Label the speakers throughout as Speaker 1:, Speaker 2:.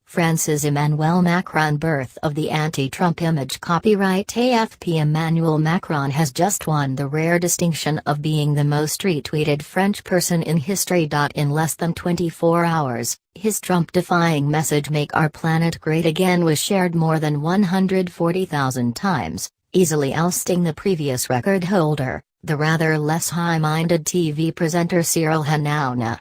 Speaker 1: France's Emmanuel Macron. Birth of the anti-Trump image. Copyright AFP. Emmanuel Macron has just won the rare distinction of being the most retweeted French person in history. In less than 24 hours, his Trump-defying message "Make Our Planet Great Again" was shared more than 140,000 times, easily ousting the previous record holder, the rather less high-minded TV presenter Cyril Hanouna.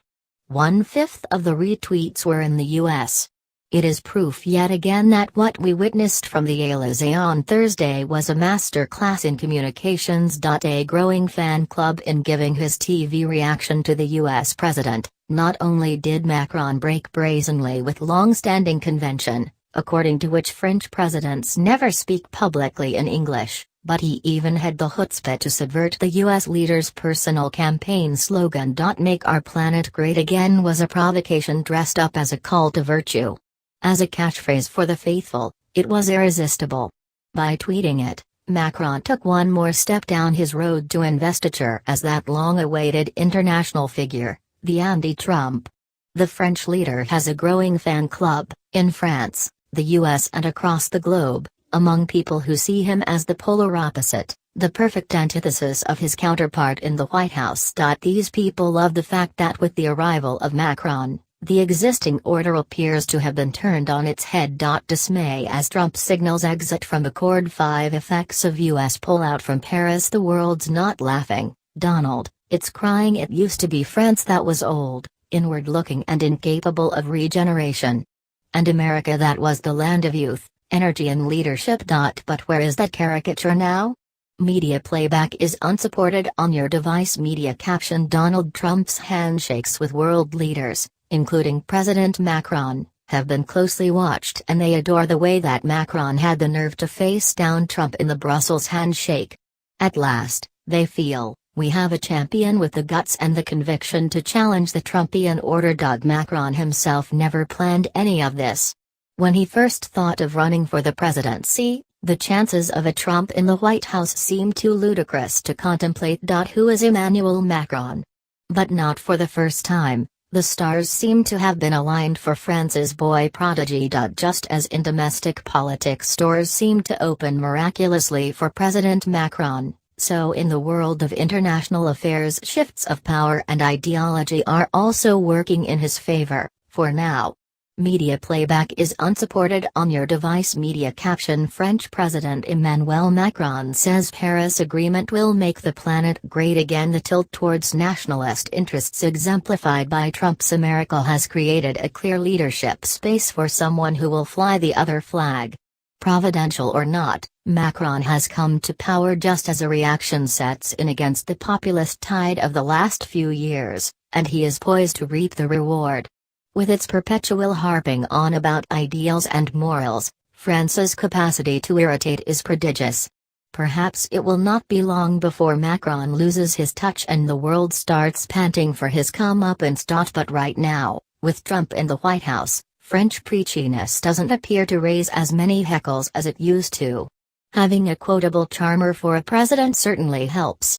Speaker 1: 1/5 of the retweets were in the U.S. It is proof yet again that what we witnessed from the Élysée on Thursday was a masterclass in communications. A growing fan club in giving his TV reaction to the U.S. president. Not only did Macron break brazenly with long-standing convention, according to which French presidents never speak publicly in English, but he even had the chutzpah to subvert the U.S. leader's personal campaign slogan. "Make Our Planet Great Again" was a provocation dressed up as a call to virtue. As a catchphrase for the faithful, it was irresistible. By tweeting it, Macron took one more step down his road to investiture as that long-awaited international figure, the anti-Trump. The French leader has a growing fan club, in France, the US and across the globe, among people who see him as the polar opposite, the perfect antithesis of his counterpart in the White House. These people love the fact that with the arrival of Macron, the existing order appears to have been turned on its head. Dismay as Trump signals exit from Accord. 5 Effects of U.S. pullout from Paris. The world's not laughing, Donald, it's crying. It used to be France that was old, inward-looking and incapable of regeneration. And America that was the land of youth, energy and leadership. But where is that caricature now? Media playback is unsupported on your device. Media caption. Donald Trump's handshakes with world leaders, including President Macron, have been closely watched, and they adore the way that Macron had the nerve to face down Trump in the Brussels handshake. At last, they feel, we have a champion with the guts and the conviction to challenge the Trumpian order. Macron himself never planned any of this. When he first thought of running for the presidency, the chances of a Trump in the White House seemed too ludicrous to contemplate. Who is Emmanuel Macron? But not for the first time. The stars seem to have been aligned for France's boy prodigy. Just as in domestic politics doors seem to open miraculously for President Macron, so in the world of international affairs shifts of power and ideology are also working in his favor, for now. Media playback is unsupported on your device. Media caption. French President Emmanuel Macron says Paris Agreement will make the planet great again. The tilt towards nationalist interests exemplified by Trump's America has created a clear leadership space for someone who will fly the other flag. Providential or not, Macron has come to power just as a reaction sets in against the populist tide of the last few years, and he is poised to reap the reward. With its perpetual harping on about ideals and morals, France's capacity to irritate is prodigious. Perhaps it will not be long before Macron loses his touch and the world starts panting for his comeuppance. But right now, with Trump in the White House, French preachiness doesn't appear to raise as many heckles as it used to. Having a quotable charmer for a president certainly helps.